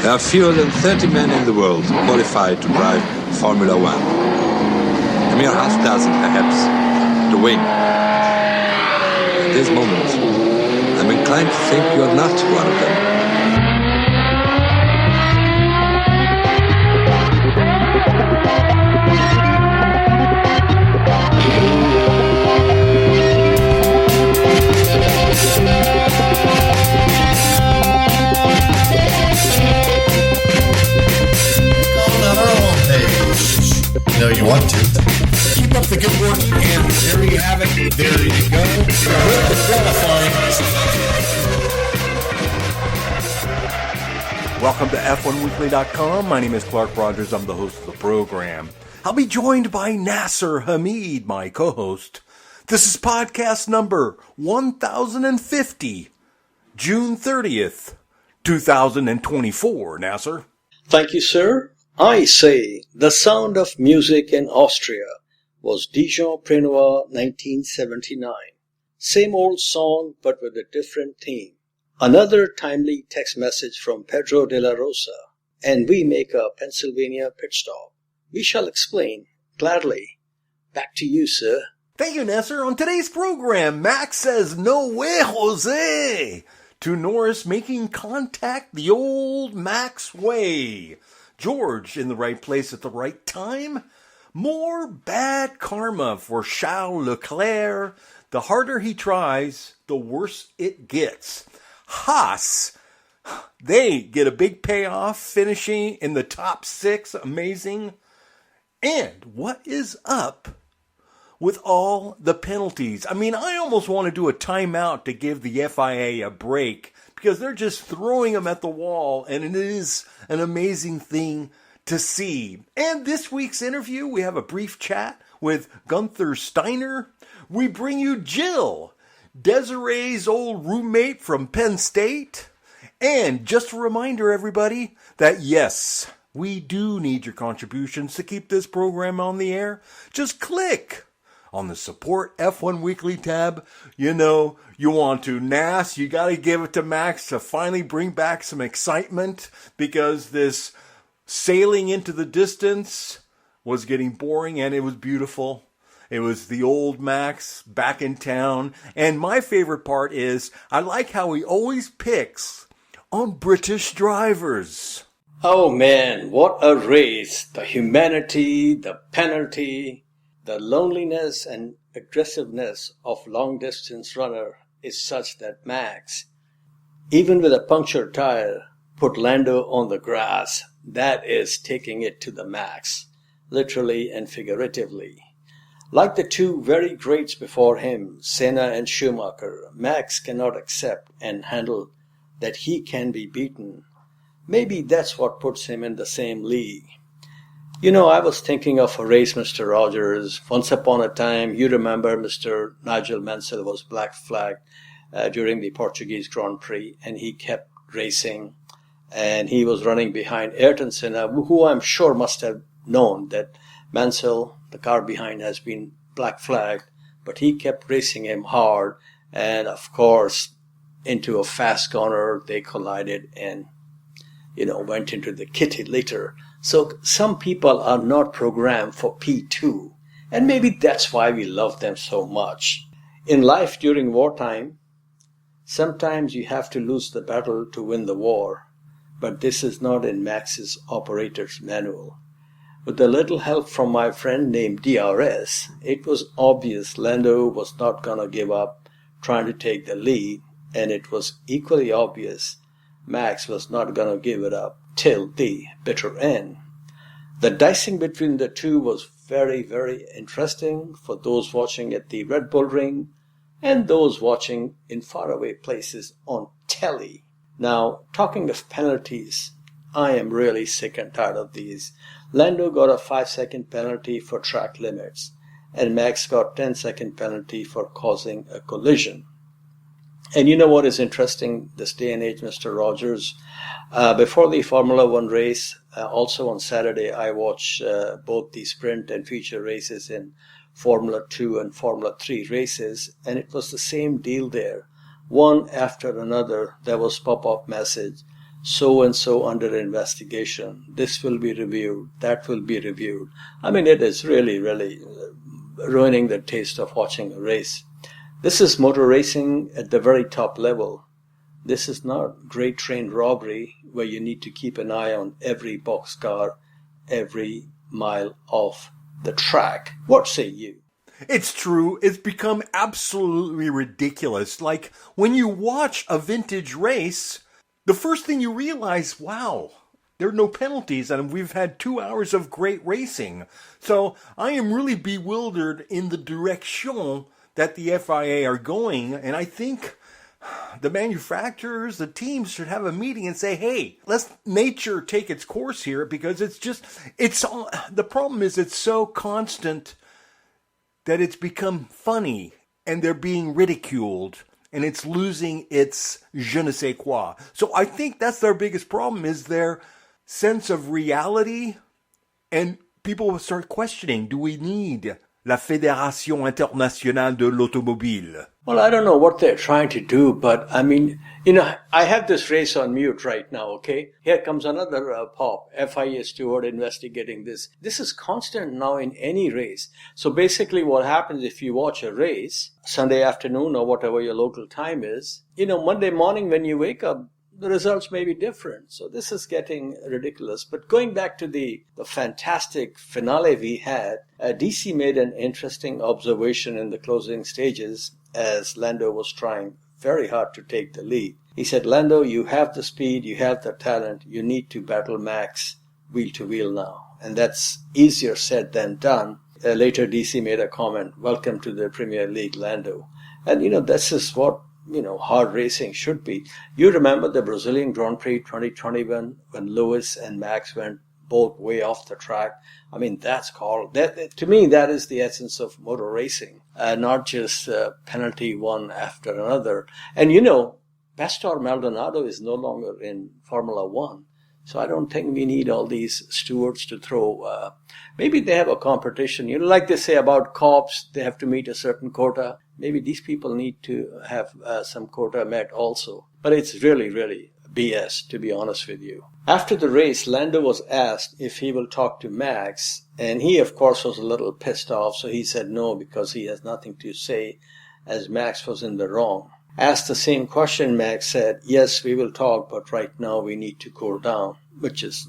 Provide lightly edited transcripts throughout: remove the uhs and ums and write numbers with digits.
There are fewer than 30 men in the world qualified to drive Formula One. A mere half dozen, perhaps, to win. At this moment, I'm inclined to think you're not one of them. No, you want to. Keep up the good work, and there you have it. There you go. With the qualifying. Welcome to F1Weekly.com. My name is Clark Rogers. I'm the host of the program. I'll be joined by Nasir Hamid, my co-host. This is podcast number 1050, June 30th, 2024. Nasir? Thank you, sir. I say the sound of music in Austria was Dijon Prenois 1979. Same old song, but with a different theme. Another timely text message from Pedro de la Rosa, and we make a Pennsylvania pit stop. We shall explain gladly. Back to you, sir. Thank you, Nasir. On today's program, Max says no way, Jose, to Norris making contact the old Max way. George in the right place at the right time. More bad karma for Charles Leclerc. The harder he tries, the worse it gets. Haas, they get a big payoff, finishing in the top 6. Amazing. And what is up with all the penalties? I mean, I almost want to do a timeout to give the FIA a break, because they're just throwing them at the wall, and it is an amazing thing to see. And this week's interview, we have a brief chat with Guenther Steiner. We bring you Jill, Desiree's old roommate from Penn State. And just a reminder, everybody, that yes, we do need your contributions to keep this program on the air. Just click on the Support F1 Weekly tab. You know, you want to. Nas, you got to give it to Max to finally bring back some excitement, because this sailing into the distance was getting boring, and it was beautiful. It was the old Max back in town. And my favorite part is, I like how he always picks on British drivers. Oh man, what a race. The humanity, the penalty, the loneliness and aggressiveness of long-distance runner is such that Max, even with a punctured tire, put Lando on the grass. That is taking it to the max, literally and figuratively. Like the two very greats before him, Senna and Schumacher, Max cannot accept and handle that he can be beaten. Maybe that's what puts him in the same league. You know, I was thinking of a race, Mr. Rogers. Once upon a time, you remember Mr. Nigel Mansell was black flagged during the Portuguese Grand Prix, and he kept racing, and he was running behind Ayrton Senna, who I'm sure must have known that Mansell, the car behind, has been black flagged, but he kept racing him hard, and of course, into a fast corner, they collided and, went into the kitty litter. So some people are not programmed for P2, and maybe that's why we love them so much. In life during wartime, sometimes you have to lose the battle to win the war, but this is not in Max's operator's manual. With a little help from my friend named DRS, it was obvious Lando was not going to give up trying to take the lead, and it was equally obvious Max was not going to give it up till the bitter end. The dicing between the two was very, very interesting for those watching at the Red Bull Ring and those watching in faraway places on telly. Now, talking of penalties, I am really sick and tired of these. Lando got a 5-second penalty for track limits, and Max got 10-second penalty for causing a collision. And you know what is interesting this day and age, Mr. Rogers? Before the Formula One race, also on Saturday, I watched both the sprint and feature races in Formula 2 and Formula 3 races, and it was the same deal there. One after another, there was pop-up message, so and so under investigation. This will be reviewed. That will be reviewed. I mean, it is really, really ruining the taste of watching a race. This is motor racing at the very top level. This is not grade train robbery where you need to keep an eye on every boxcar, every mile of the track. What say you? It's true. It's become absolutely ridiculous. Like, when you watch a vintage race, the first thing you realize, wow, there are no penalties, and we've had 2 hours of great racing. So I am really bewildered in the direction that the FIA are going, and I think the manufacturers, the teams should have a meeting and say, hey, let's nature take its course here, because the problem is it's so constant that it's become funny and they're being ridiculed and it's losing its je ne sais quoi. So I think that's their biggest problem, is their sense of reality, and people will start questioning, do we need la Fédération Internationale de l'Automobile? Well, I don't know what they're trying to do, but I mean, I have this race on mute right now, okay? Here comes another pop, FIA steward investigating this. This is constant now in any race. So basically what happens if you watch a race, Sunday afternoon or whatever your local time is, Monday morning when you wake up, the results may be different. So this is getting ridiculous. But going back to the fantastic finale we had, DC made an interesting observation in the closing stages as Lando was trying very hard to take the lead. He said, Lando, you have the speed, you have the talent, you need to battle Max wheel to wheel now. And that's easier said than done. Later, DC made a comment, welcome to the Premier League, Lando. And, this is what hard racing should be. You remember the Brazilian Grand Prix 2021 when Lewis and Max went both way off the track? I mean, to me, that is the essence of motor racing, not just penalty one after another. And Pastor Maldonado is no longer in Formula One. So I don't think we need all these stewards to throw. Maybe they have a competition. Like they say about cops, they have to meet a certain quota. Maybe these people need to have some quota met also. But it's really, really BS, to be honest with you. After the race, Lando was asked if he will talk to Max. And he, of course, was a little pissed off. So he said no, because he has nothing to say, as Max was in the wrong. Asked the same question, Max said, yes, we will talk, but right now we need to cool down, which is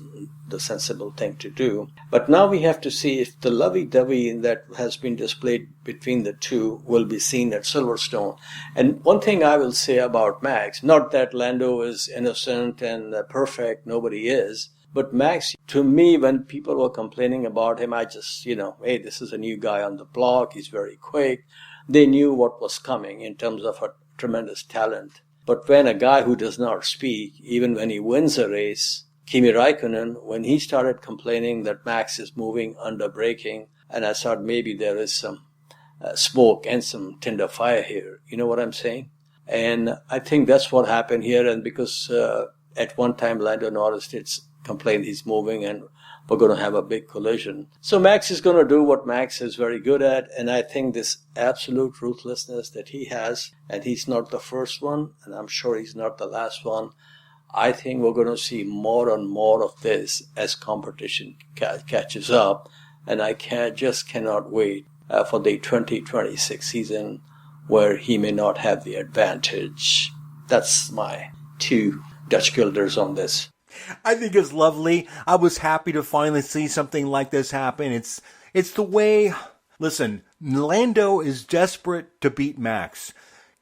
the sensible thing to do. But now we have to see if the lovey-dovey that has been displayed between the two will be seen at Silverstone. And one thing I will say about Max, not that Lando is innocent and perfect, nobody is, but Max, to me, when people were complaining about him, I just, hey, this is a new guy on the block, he's very quick. They knew what was coming in terms of a tremendous talent. But when a guy who does not speak, even when he wins a race, Kimi Raikkonen, when he started complaining that Max is moving under braking, and I thought maybe there is some smoke and some tinder fire here. You know what I'm saying? And I think that's what happened here. And because at one time Lando Norris did complain he's moving and we're going to have a big collision. So Max is going to do what Max is very good at. And I think this absolute ruthlessness that he has, and he's not the first one, and I'm sure he's not the last one, I think we're going to see more and more of this as competition catches up. And I just cannot wait for the 2026 season where he may not have the advantage. That's my 2 Dutch guilders on this. I think it's lovely. I was happy to finally see something like this happen. It's the way, listen, Lando is desperate to beat Max.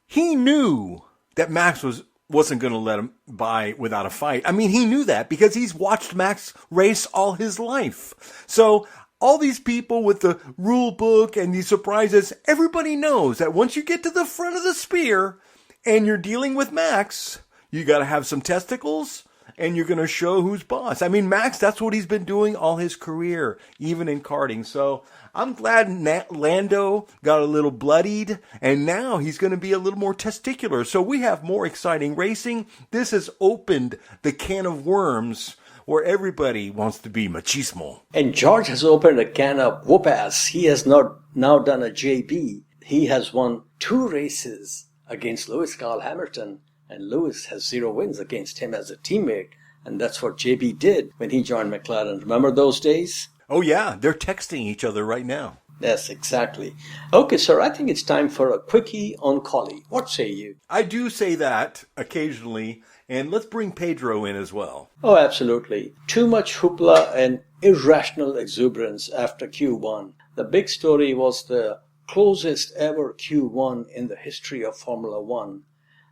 He knew that Max wasn't going to let him by without a fight. I mean, he knew that because he's watched Max race all his life. So all these people with the rule book and these surprises, everybody knows that once you get to the front of the spear and you're dealing with Max, you got to have some testicles and you're going to show who's boss. I mean, Max, that's what he's been doing all his career, even in karting. So I'm glad Lando got a little bloodied, and now he's going to be a little more testicular. So we have more exciting racing. This has opened the can of worms where everybody wants to be machismo. And George has opened a can of whoop-ass. He has now done a JB. He has won 2 races against Lewis Carl Hamilton, and Lewis has 0 wins against him as a teammate. And that's what JB did when he joined McLaren. Remember those days? Oh, yeah. They're texting each other right now. Yes, exactly. Okay, sir, I think it's time for a quickie on Collie. What say you? I do say that occasionally, and let's bring Pedro in as well. Oh, absolutely. Too much hoopla and irrational exuberance after Q1. The big story was the closest ever Q1 in the history of Formula One.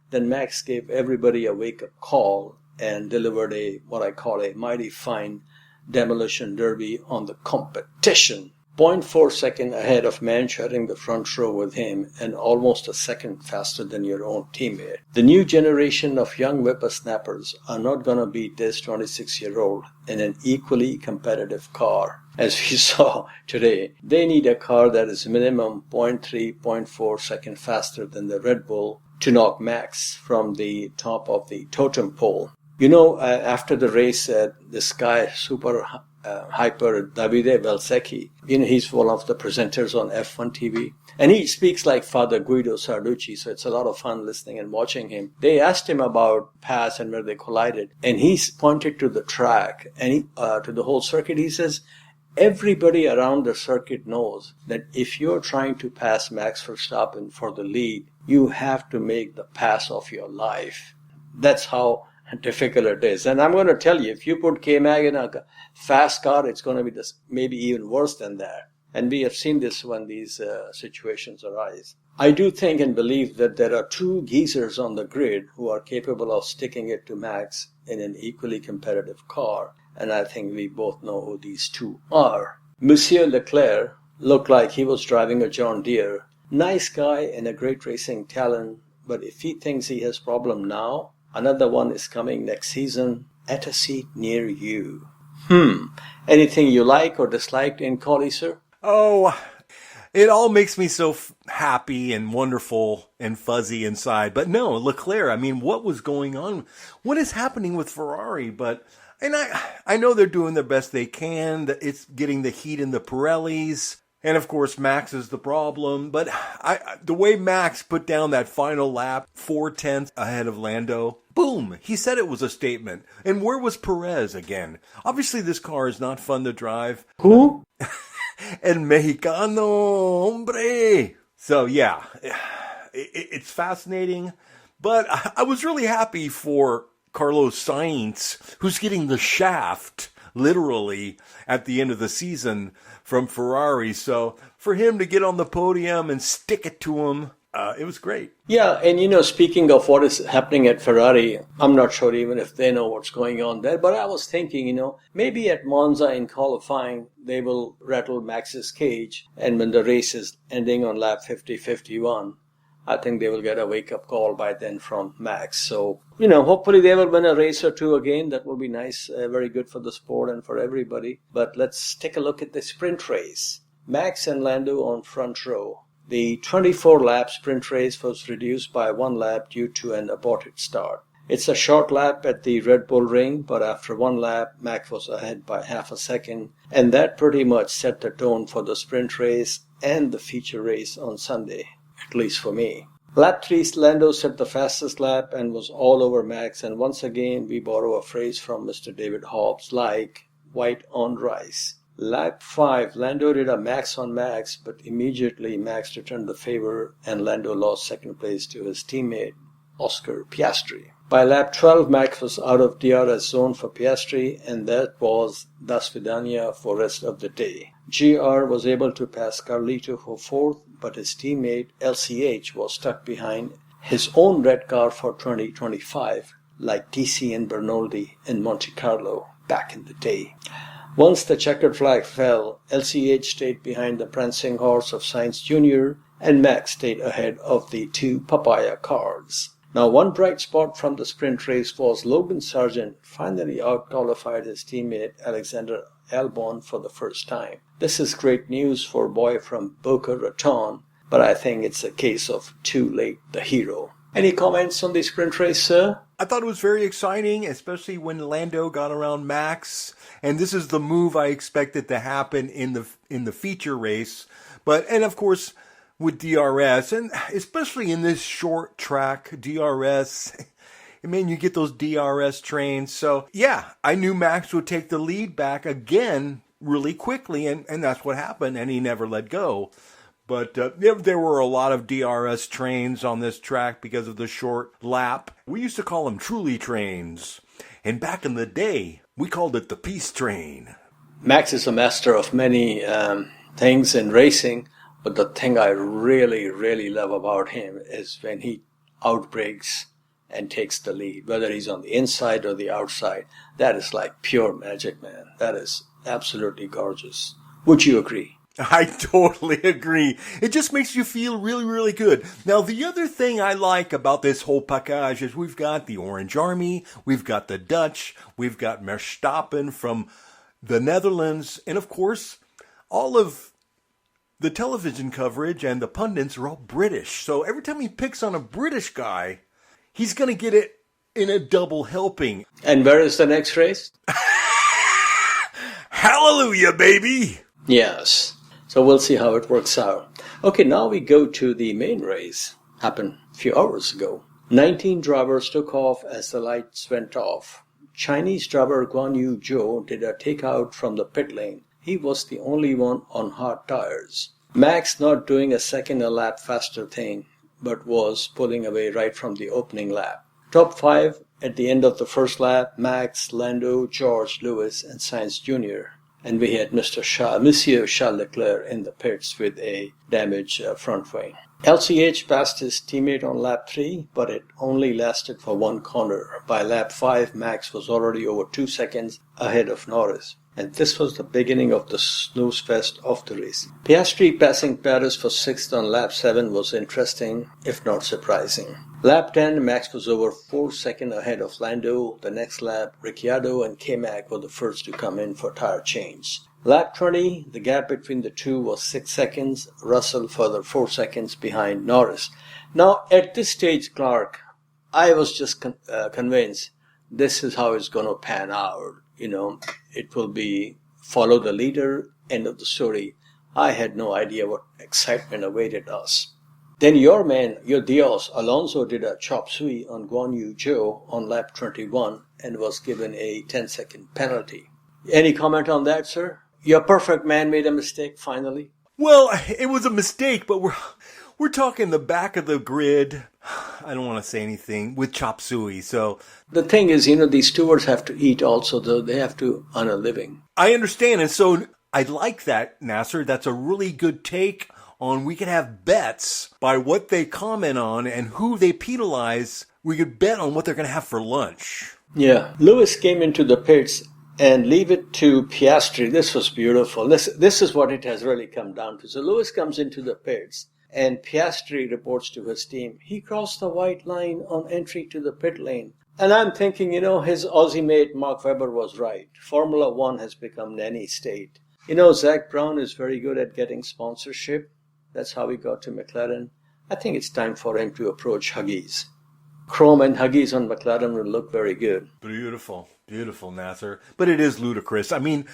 Then Max gave everybody a wake-up call and delivered what I call a mighty fine demolition derby on the competition. 0.4 second ahead of man sharing the front row with him and almost a second faster than your own teammate. The new generation of young whippersnappers are not going to beat this 26-year-old in an equally competitive car. As we saw today, they need a car that is minimum 0.3, 0.4 second faster than the Red Bull to knock Max from the top of the totem pole. You know, after the race, this guy, super hyper Davide Valsecchi, he's one of the presenters on F1 TV, and he speaks like Father Guido Sarducci, so it's a lot of fun listening and watching him. They asked him about Pass and where they collided, and he pointed to the track and to the whole circuit. He says, everybody around the circuit knows that if you're trying to pass Max Verstappen for the lead, you have to make the pass of your life. That's how difficult it is. And I'm going to tell you, if you put K-Mag in a fast car, it's going to be maybe even worse than that. And we have seen this when these situations arise. I do think and believe that there are two geezers on the grid who are capable of sticking it to Max in an equally competitive car. And I think we both know who these two are. Monsieur Leclerc looked like he was driving a John Deere. Nice guy and a great racing talent. But if he thinks he has problem now, another one is coming next season at a seat near you. Anything you like or disliked in Collie, sir? Oh, it all makes me so happy and wonderful and fuzzy inside. But no, Leclerc, I mean, what was going on? What is happening with Ferrari? And I know they're doing the best they can. It's getting the heat in the Pirellis. And of course, Max is the problem. But the way Max put down that final lap, 4/10 ahead of Lando, boom, he said it was a statement. And where was Perez again? Obviously, this car is not fun to drive. Who? El Mexicano, hombre. So yeah, it's fascinating. But I was really happy for Carlos Sainz, who's getting the shaft, literally, at the end of the season from Ferrari. So for him to get on the podium and stick it to him, it was great. Yeah, and speaking of what is happening at Ferrari, I'm not sure even if they know what's going on there, but I was thinking, maybe at Monza in qualifying, they will rattle Max's cage, and when the race is ending on lap 50-51, I think they will get a wake-up call by then from Max. So, hopefully they will win a race or two again. That will be nice, very good for the sport and for everybody. But let's take a look at the sprint race. Max and Lando on front row. The 24-lap sprint race was reduced by 1 lap due to an aborted start. It's a short lap at the Red Bull Ring, but after 1 lap, Max was ahead by half a second. And that pretty much set the tone for the sprint race and the feature race on Sunday. At least for me. Lap 3, Lando set the fastest lap and was all over Max, and once again we borrow a phrase from Mr. David Hobbs like white on rice. Lap 5, Lando did a Max on Max, but immediately Max returned the favor and Lando lost second place to his teammate Oscar Piastri. By lap 12, Max was out of DRS zone for Piastri, and that was das vidania for rest of the day. GR was able to pass Carlito for 4th, but his teammate LCH was stuck behind his own red car for 2025, like TC and Bernoldi in Monte Carlo back in the day. Once the checkered flag fell, LCH stayed behind the prancing horse of Sainz Jr., and Max stayed ahead of the 2 papaya cars. Now, one bright spot from the sprint race was Logan Sargent finally out-qualified his teammate Alexander Albon for the first time. This is great news for a boy from Boca Raton, but I think it's a case of too late, the hero. Any comments on the sprint race, sir? I thought it was very exciting, especially when Lando got around Max. And this is the move I expected to happen in the feature race. And of course, with DRS, and especially in this short track, DRS, man, you get those DRS trains. So, yeah, I knew Max would take the lead back again really quickly, and that's what happened, and he never let go. But there were a lot of DRS trains on this track because of the short lap. We used to call them truly trains. And back in the day, we called it the peace train. Max is a master of many things in racing, but the thing I really, really love about him is when he outbreaks and takes the lead, whether he's on the inside or the outside. That is like pure magic, man. That is absolutely gorgeous. Would you agree? I totally agree. It just makes you feel really, really good. Now, the other thing I like about this whole package is we've got the Orange Army, we've got the Dutch, we've got Verstappen from the Netherlands, and of course, all of the television coverage and the pundits are all British. So every time he picks on a British guy, he's going to get it in a double helping. And where is the next race? Hallelujah, baby! Yes. So we'll see how it works out. Okay, now we go to the main race. Happened a few hours ago. 19 drivers took off as the lights went off. Chinese driver Guan Yu Zhou did a takeout from the pit lane. He was the only one on hard tires. Max not doing a second a lap faster thing, but was pulling away right from the opening lap. Top 5 at the end of the first lap, Max, Lando, George, Lewis, and Sainz Jr. And we had Monsieur Charles Leclerc in the pits with a damaged front wing. LCH passed his teammate on lap 3, but it only lasted for one corner. By lap 5, Max was already over 2 seconds ahead of Norris. And this was the beginning of the snooze fest of the race. Piastri passing Paris for 6th on lap 7 was interesting, if not surprising. Lap 10, Max was over 4 seconds ahead of Lando. The next lap, Ricciardo and K-Mag were the first to come in for tire change. Lap 20, the gap between the two was 6 seconds. Russell further 4 seconds behind Norris. Now, at this stage, Clark, I was just convinced this is how it's going to pan out. It will be follow the leader, end of the story. I had no idea what excitement awaited us. Then your man, your Dios, Alonso did a chop suey on Guan Yu Zhou on lap 21 and was given a 10-second penalty. Any comment on that, sir? Your perfect man made a mistake, finally? Well, it was a mistake, but we're talking the back of the grid. I don't want to say anything with chop suey, so... The thing is, these stewards have to eat also, though. They have to earn a living. I understand, and so I like that, Nasir. That's a really good take on we could have bets by what they comment on and who they penalize. We could bet on what they're going to have for lunch. Yeah. Lewis came into the pits and leave it to Piastri. This was beautiful. This is what it has really come down to. So Lewis comes into the pits and Piastri reports to his team. He crossed the white line on entry to the pit lane. And I'm thinking, his Aussie mate Mark Webber was right. Formula One has become nanny state. Zach Brown is very good at getting sponsorship. That's how he got to McLaren. I think it's time for him to approach Huggies. Chrome and Huggies on McLaren will look very good. Beautiful, beautiful, Nasir. But it is ludicrous. I mean,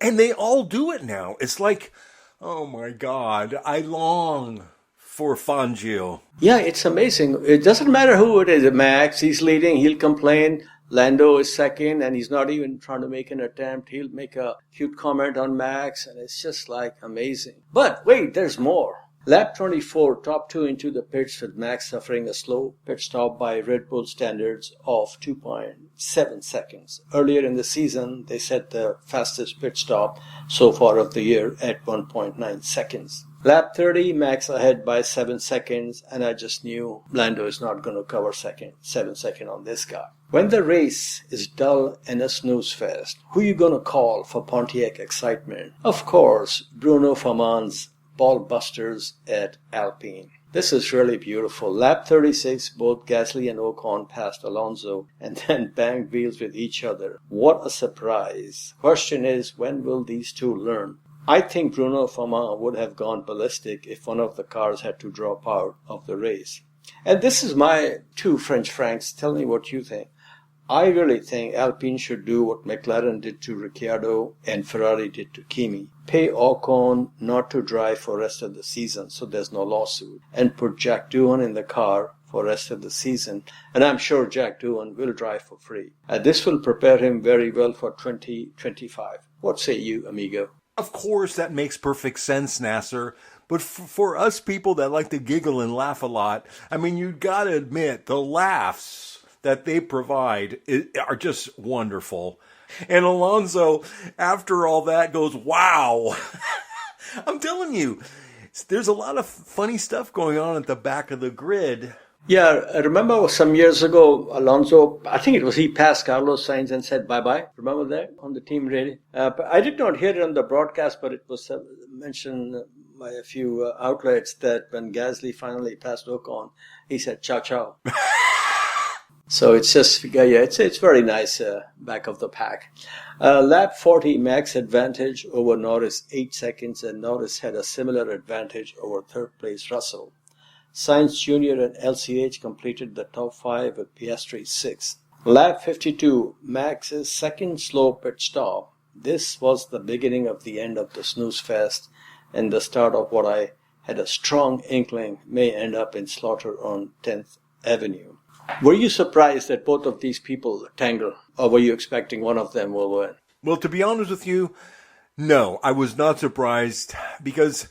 and they all do it now. It's like, oh my God, I long for Fangio. Yeah, it's amazing. It doesn't matter who it is. Max, he's leading, he'll complain. Lando is second, and he's not even trying to make an attempt. He'll make a cute comment on Max, and it's just like amazing. But wait, there's more. Lap 24, top 2 into the pits with Max suffering a slow pit stop by Red Bull standards of 2.7 seconds. Earlier in the season, they set the fastest pit stop so far of the year at 1.9 seconds. Lap 30, Max ahead by 7 seconds, and I just knew Lando is not going to cover 7 seconds on this guy. When the race is dull and a snooze fest, who are you going to call for Pontiac excitement? Of course, Bruno Faman's ball busters at Alpine. This is really beautiful. Lap 36, both Gasly and Ocon passed Alonso and then banged wheels with each other. What a surprise. Question is, when will these two learn? I think Bruno Faman would have gone ballistic if one of the cars had to drop out of the race. And this is my two French Franks. Tell me what you think. I really think Alpine should do what McLaren did to Ricciardo and Ferrari did to Kimi. Pay Ocon not to drive for the rest of the season so there's no lawsuit. And put Jack Doohan in the car for the rest of the season. And I'm sure Jack Doohan will drive for free. This will prepare him very well for 2025. What say you, amigo? Of course, that makes perfect sense, Nasir. But for us people that like to giggle and laugh a lot, I mean, you got to admit, the laughs that they provide are just wonderful. And Alonso, after all that, goes, wow. I'm telling you, there's a lot of funny stuff going on at the back of the grid. Yeah, I remember some years ago, Alonso, I think it was he passed Carlos Sainz and said bye-bye. Remember that on the team radio? But I did not hear it on the broadcast, but it was mentioned by a few outlets that when Gasly finally passed Ocon, he said ciao ciao. So it's just, yeah, it's very nice back of the pack. Lap 40, Max advantage over Norris 8 seconds, and Norris had a similar advantage over third place Russell. Sainz Jr. and LCH completed the top 5 with Piastri 6th. Lap 52, Max's second slow pit stop. This was the beginning of the end of the snooze fest and the start of what I had a strong inkling may end up in slaughter on 10th Avenue. Were you surprised that both of these people tangle, or were you expecting one of them will win? Well, to be honest with you, no, I was not surprised, because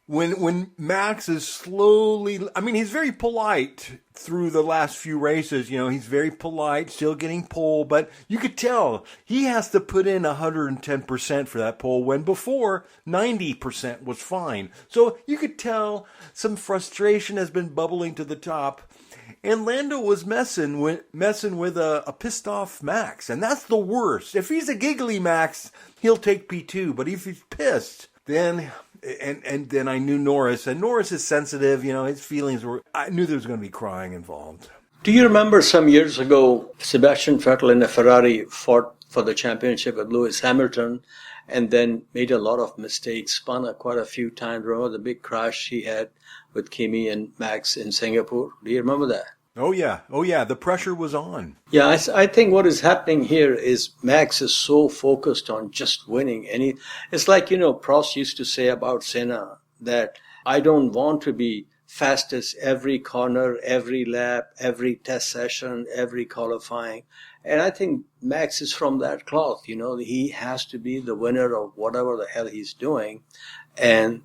when Max is slowly, I mean, he's very polite through the last few races, you know, he's very polite, still getting pole, but you could tell he has to put in 110% for that pole, when before 90% was fine. So you could tell some frustration has been bubbling to the top. And Lando was messing with a pissed off Max, and that's the worst. If he's a giggly Max, he'll take P2, but if he's pissed, then and then I knew Norris, and Norris is sensitive, you know, his feelings were, I knew there was going to be crying involved. Do you remember some years ago, Sebastian Vettel in a Ferrari fought for the championship with Lewis Hamilton, and then made a lot of mistakes, spun quite a few times. Remember the big crash he had with Kimi and Max in Singapore? Do you remember that? Oh yeah, the pressure was on. Yeah, I think what is happening here is Max is so focused on just winning. And it's like, you know, Prost used to say about Senna that I don't want to be fastest every corner, every lap, every test session, every qualifying. And I think Max is from that cloth, you know, he has to be the winner of whatever the hell he's doing. And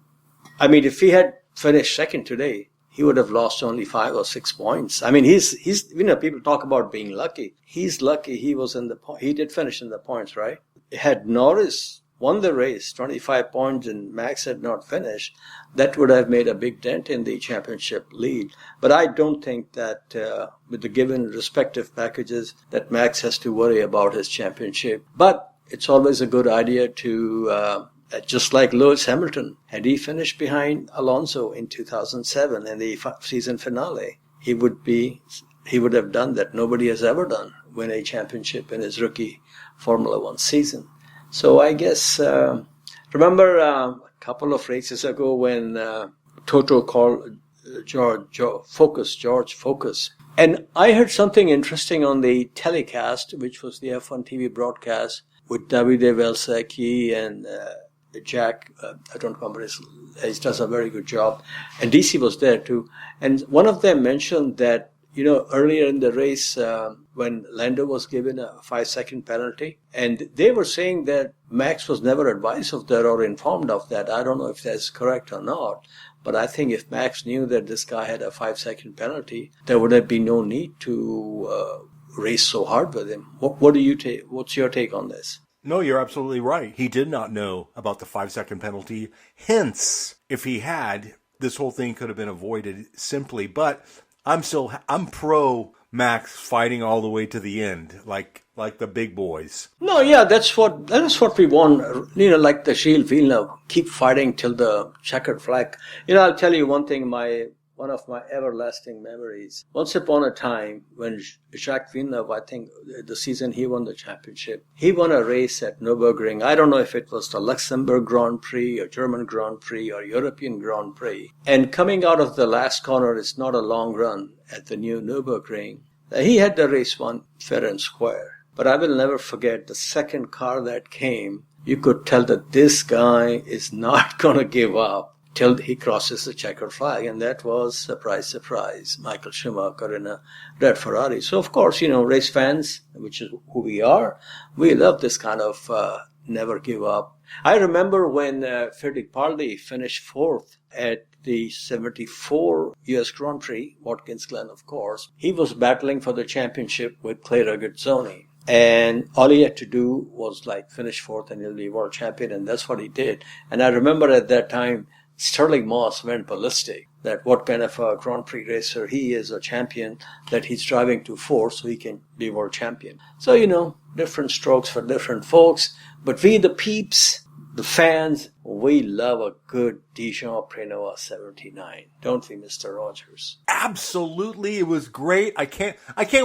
I mean, if he had finished second today, he would have lost only 5 or 6 points. I mean, he's you know, people talk about being lucky. He's lucky he was he did finish in the points, right? Had Norris won the race, 25 points, and Max had not finished, that would have made a big dent in the championship lead. But I don't think that with the given respective packages that Max has to worry about his championship. But it's always a good idea to just like Lewis Hamilton, had he finished behind Alonso in 2007 in the season finale, he would have done that nobody has ever done, win a championship in his rookie Formula One season. So I guess, remember a couple of races ago when Toto called George Focus. And I heard something interesting on the telecast, which was the F1 TV broadcast with Davide Valsecchi and Jack, I don't remember he does a very good job. And DC was there too. And one of them mentioned that, you know, earlier in the race, when Lando was given a 5-second penalty, and they were saying that Max was never advised of that or informed of that. I don't know if that's correct or not. But I think if Max knew that this guy had a 5-second penalty, there would have been no need to race so hard with him. What do you take? What's your take on this? No, you're absolutely right. He did not know about the 5-second penalty. Hence, if he had, this whole thing could have been avoided simply. But I'm pro Max fighting all the way to the end, like the big boys. No, yeah, that's what we want. You know, like the Gilles Villeneuve, keep fighting till the checkered flag. You know, I'll tell you one thing. One of my everlasting memories. Once upon a time, when Jacques Villeneuve, I think the season he won the championship, he won a race at Nürburgring. I don't know if it was the Luxembourg Grand Prix or German Grand Prix or European Grand Prix. And coming out of the last corner, it's not a long run at the new Nürburgring. He had the race won fair and square. But I will never forget the second car that came. You could tell that this guy is not going to give up. till he crosses the checker flag. And that was, surprise, surprise, Michael Schumacher in a red Ferrari. So, of course, race fans, which is who we are, we love this kind of never give up. I remember when Frederick Parley finished fourth at the 74 U.S. Grand Prix, Watkins Glen, of course. He was battling for the championship with Clay Regazzoni. And all he had to do was finish fourth and he'll be world champion. And that's what he did. And I remember at that time, Sterling Moss went ballistic that what kind of a Grand Prix racer he is, a champion, that he's driving to fourth so he can be world champion. So, different strokes for different folks. But we, the peeps, the fans, we love a good Dijon Prenoa 79. Don't we, Mr. Rogers? Absolutely. It was great. I can't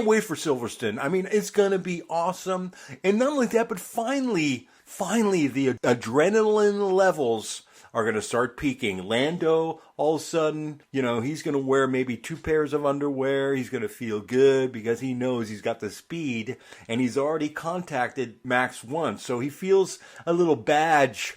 wait for Silverstone. I mean, it's going to be awesome. And not only that, but finally, the adrenaline levels are going to start peaking. Lando, all of a sudden, he's going to wear maybe 2 pairs of underwear. He's going to feel good because he knows he's got the speed, and he's already contacted Max once. So he feels a little badge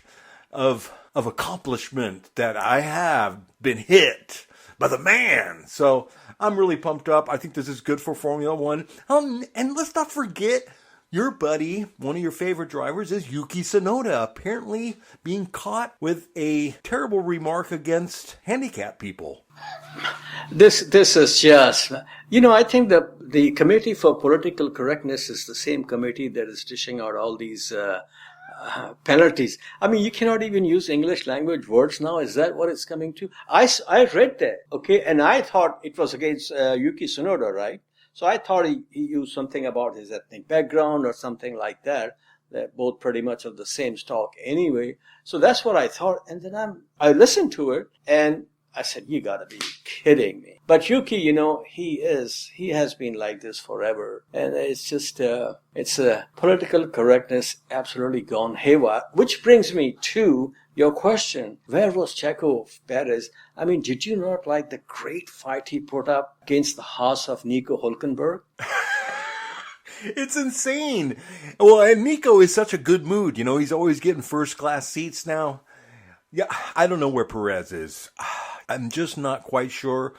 of accomplishment that I have been hit by the man. So I'm really pumped up. I think this is good for Formula One. And let's not forget, your buddy, one of your favorite drivers, is Yuki Tsunoda, apparently being caught with a terrible remark against handicapped people. This is just, I think the Committee for Political Correctness is the same committee that is dishing out all these penalties. I mean, you cannot even use English language words now. Is that what it's coming to? I read that, okay, and I thought it was against Yuki Tsunoda, right? So I thought he used something about his ethnic background or something like that. They're both pretty much of the same stock anyway. So that's what I thought. And then I listened to it and I said, you gotta be kidding me. But Yuki, he has been like this forever. And it's just, it's a political correctness absolutely gone haywire. Which brings me to your question, where was Checo Perez? I mean, did you not like the great fight he put up against the Haas of Nico Hülkenberg? It's insane. Well, and Nico is such a good mood. He's always getting first-class seats now. Yeah, I don't know where Perez is. I'm just not quite sure.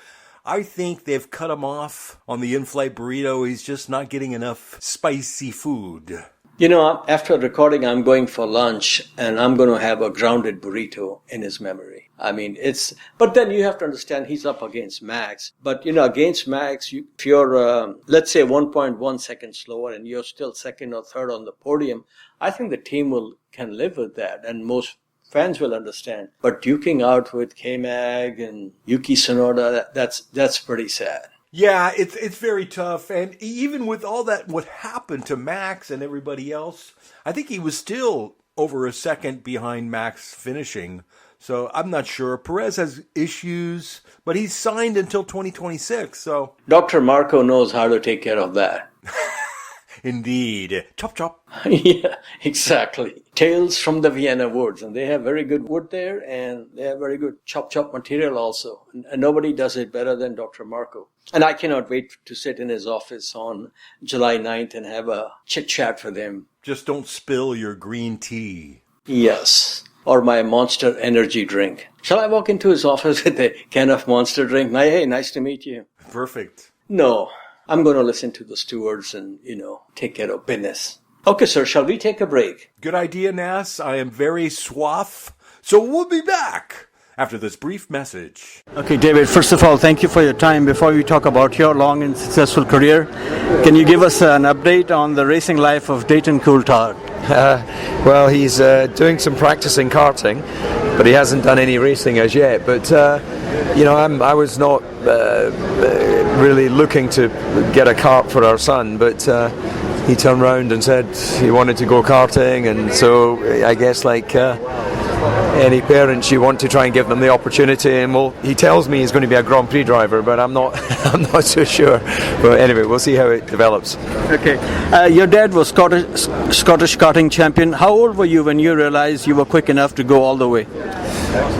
I think they've cut him off on the in-flight burrito. He's just not getting enough spicy food. After recording, I'm going for lunch and I'm going to have a grounded burrito in his memory. I mean, but then you have to understand he's up against Max. But, against Max, if you're, let's say 1.1 seconds slower and you're still second or third on the podium, I think the team can live with that. And most fans will understand. But duking out with K-Mag and Yuki Tsunoda, that's pretty sad. Yeah, it's very tough. And even with all that, what happened to Max and everybody else, I think he was still over a second behind Max finishing. So I'm not sure. Perez has issues, but he's signed until 2026. So Dr. Marko knows how to take care of that. Indeed. Chop, chop. Yeah, exactly. Tales from the Vienna woods. And they have very good wood there, and they have very good chop material also. And nobody does it better than Dr. Marko. And I cannot wait to sit in his office on July 9th and have a chit-chat with him. Just don't spill your green tea. Yes. Or my Monster energy drink. Shall I walk into his office with a can of Monster drink? Hey, nice to meet you. Perfect. No. I'm going to listen to the stewards and, take care of business. Okay, sir, shall we take a break? Good idea, Nas. I am very suave. So we'll be back after this brief message. Okay, David, first of all, thank you for your time. Before we talk about your long and successful career, can you give us an update on the racing life of Dayton Coulthard? Well, he's doing some practicing karting, but he hasn't done any racing as yet. But, I was not really looking to get a kart for our son, but he turned around and said he wanted to go karting, and so I guess any parents, you want to try and give them the opportunity. And he tells me he's going to be a Grand Prix driver, but I'm not so sure. But anyway, we'll see how it develops. Okay, your dad was Scottish karting champion. How old were you when you realized you were quick enough to go all the way?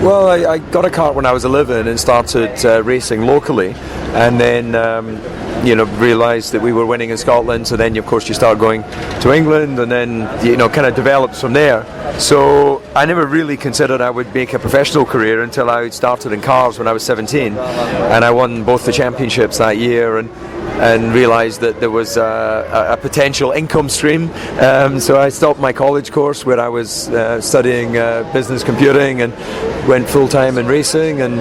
Well, I got a kart when I was 11 and started racing locally, and then realised that we were winning in Scotland. So then, of course, you start going to England, and then kind of develops from there. So I never really considered I would make a professional career until I started in cars when I was 17, and I won both the championships that year, and realised that there was a potential income stream. So I stopped my college course where I was studying business computing and went full-time in racing, and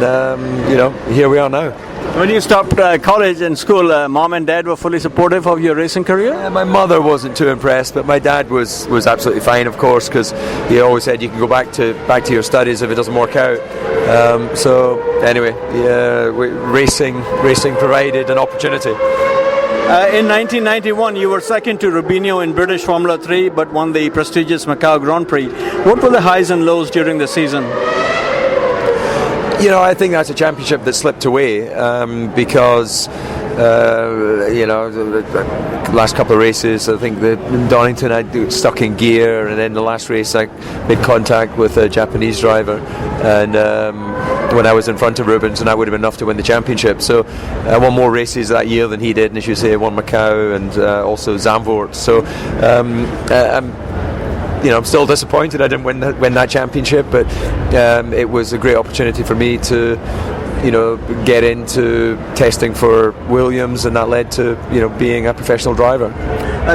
here we are now. When you stopped college and school, mom and dad were fully supportive of your racing career? My mother wasn't too impressed, but my dad was absolutely fine, of course, because he always said you can go back to your studies if it doesn't work out. So anyway, racing provided an opportunity. In 1991, you were second to Rubinho in British Formula 3, but won the prestigious Macau Grand Prix. What were the highs and lows during the season? I think that's a championship that slipped away because the last couple of races, I think in Donington I got stuck in gear, and then the last race I made contact with a Japanese driver, and when I was in front of Rubens, and that would have been enough to win the championship. So I won more races that year than he did, and as you say, I won Macau and also Zandvoort. So I'm still disappointed I didn't win that championship, but it was a great opportunity for me to get into testing for Williams, and that led to being a professional driver.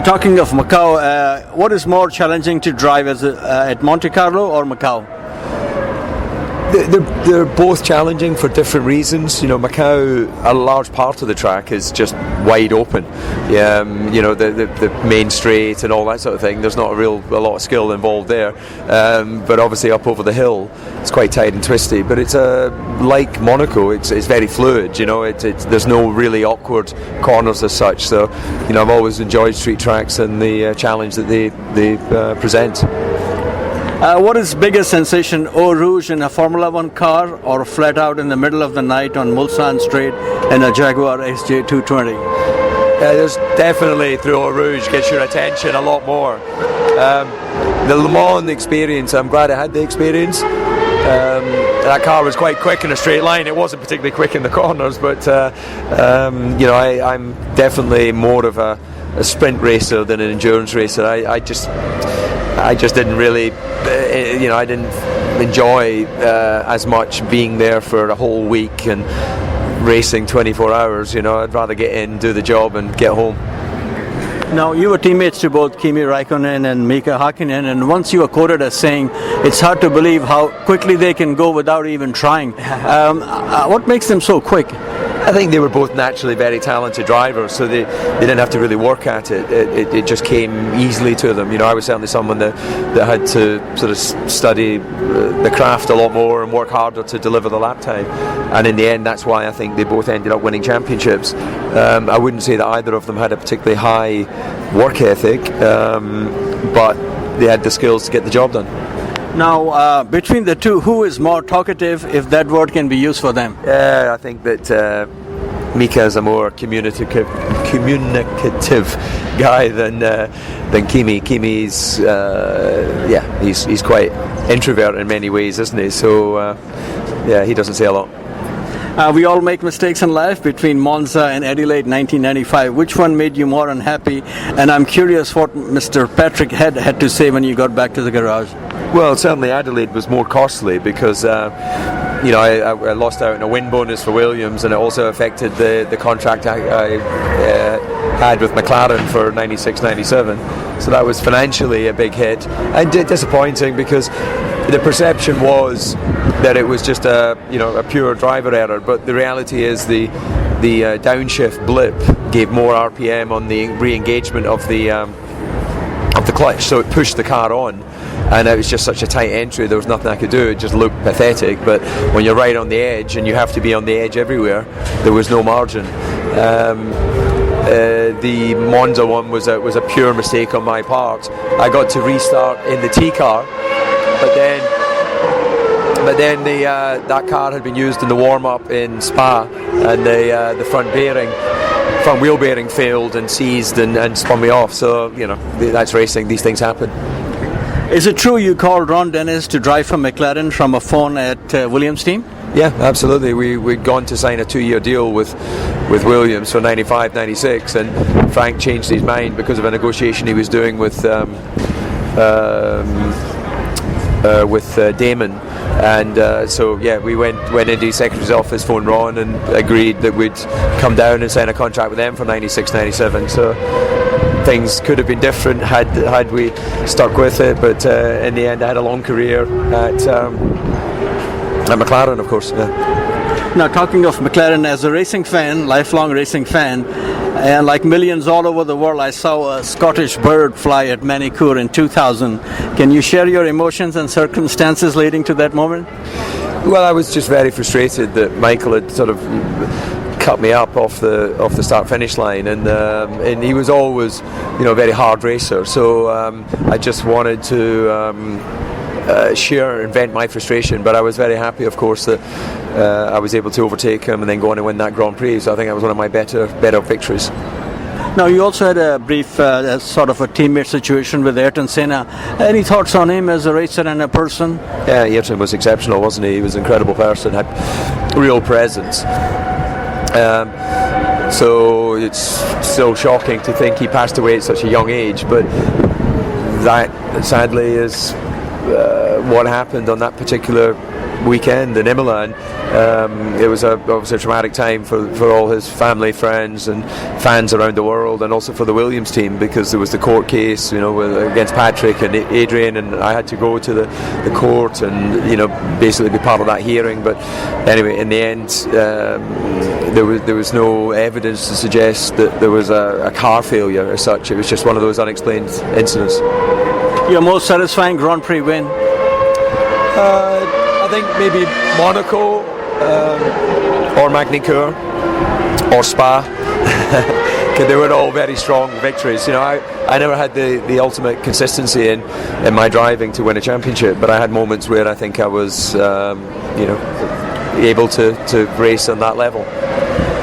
Talking of Macau, what is more challenging to drive at Monte Carlo or Macau? They're both challenging for different reasons. Macau, a large part of the track is just wide open. The main straight and all that sort of thing. There's not a lot of skill involved there. But obviously up over the hill, it's quite tight and twisty. But it's like Monaco. It's very fluid. There's no really awkward corners as such. So I've always enjoyed street tracks and the challenge that they present. What is biggest sensation, Eau Rouge in a Formula 1 car, or flat out in the middle of the night on Mulsanne Straight in a Jaguar SJ220? There's definitely, through Eau Rouge, gets your attention a lot more. The Le Mans experience, I'm glad I had the experience. That car was quite quick in a straight line. It wasn't particularly quick in the corners, but I'm definitely more of a sprint racer than an endurance racer. I just didn't really, I didn't enjoy as much being there for a whole week and racing 24 hours. I'd rather get in, do the job, and get home. Now, you were teammates to both Kimi Räikkönen and Mika Hakkinen, and once you were quoted as saying, it's hard to believe how quickly they can go without even trying. What makes them so quick? I think they were both naturally very talented drivers, so they didn't have to really work at it. It just came easily to them. I was certainly someone that had to sort of study the craft a lot more and work harder to deliver the lap time. And in the end, that's why I think they both ended up winning championships. I wouldn't say that either of them had a particularly high work ethic, but they had the skills to get the job done. Now, between the two, who is more talkative, if that word can be used for them? I think that Mika is a more communicative guy than Kimi. Kimi's he's quite introvert in many ways, isn't he? So he doesn't say a lot. We all make mistakes in life. Between Monza and Adelaide 1995, which one made you more unhappy? And I'm curious what Mr. Patrick had to say when you got back to the garage. Well, certainly Adelaide was more costly because I lost out on a win bonus for Williams, and it also affected the contract I had with McLaren for 96-97. So that was financially a big hit and disappointing, because the perception was that it was just a pure driver error, but the reality is the downshift blip gave more RPM on the re-engagement of the clutch, so it pushed the car on, and it was just such a tight entry. There was nothing I could do. It just looked pathetic. But when you're right on the edge, and you have to be on the edge everywhere, there was no margin. The Monza one was a pure mistake on my part. I got to restart in the T car, but then that car had been used in the warm-up in Spa, and the front wheel bearing failed and seized and spun me off. So that's racing. These things happen. Is it true you called Ron Dennis to drive for McLaren from a phone at Williams' team? Yeah, absolutely. We'd gone to sign a 2-year deal with Williams for 95-96, and Frank changed his mind because of a negotiation he was doing with with Damon, and so yeah, we went into his secretary's office, phoned Ron, and agreed that we'd come down and sign a contract with them for 96, 97. So things could have been different had we stuck with it, but in the end I had a long career at McLaren, of course. Yeah. Now, talking of McLaren, as a racing fan, lifelong racing fan, and like millions all over the world, I saw a Scottish bird fly at Manicure in 2000. Can you share your emotions and circumstances leading to that moment? Well, I was just very frustrated that Michael had sort of cut me up off the start finish line, and he was always, a very hard racer. So I just wanted to share and vent my frustration. But I was very happy, of course, that I was able to overtake him and then go on and win that Grand Prix. So I think that was one of my better victories. Now, you also had a brief sort of a teammate situation with Ayrton Senna. Any thoughts on him as a racer and a person? Yeah, Ayrton was exceptional, wasn't he? He was an incredible person, had real presence. So it's still shocking to think he passed away at such a young age, but that sadly is what happened on that particular weekend in Imola, and it was obviously a traumatic time for all his family, friends and fans around the world, and also for the Williams team, because there was the court case against Patrick and Adrian, and I had to go to the court and basically be part of that hearing. But anyway, in the end there was no evidence to suggest that there was a car failure as such. It was just one of those unexplained incidents. Your most satisfying Grand Prix win? I think maybe Monaco or Magny-Cours or Spa. They were all very strong victories. I never had the ultimate consistency in my driving to win a championship, but I had moments where I think I was able to race on that level.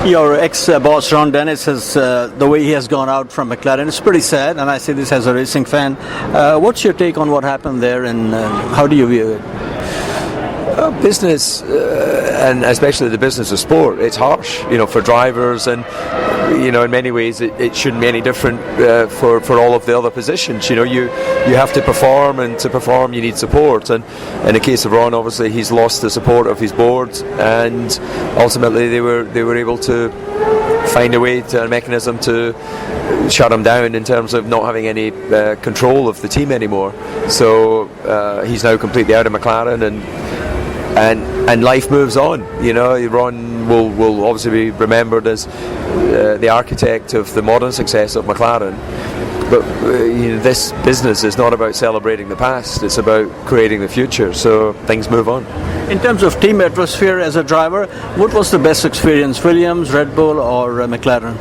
Your ex-boss Ron Dennis has the way he has gone out from McLaren is pretty sad, and I say this as a racing fan. What's your take on what happened there, and how do you view it? Business, and especially the business of sport, it's harsh, for drivers, and in many ways it shouldn't be any different for all of the other positions. You have to perform, and to perform you need support, and in the case of Ron, obviously he's lost the support of his board, and ultimately they were able to find a way to a mechanism to shut him down in terms of not having any control of the team anymore. So he's now completely out of McLaren, and life moves on. Ron will obviously be remembered as the architect of the modern success of McLaren, but this business is not about celebrating the past, it's about creating the future, so things move on. In terms of team atmosphere as a driver, what was the best experience, Williams, Red Bull or McLaren?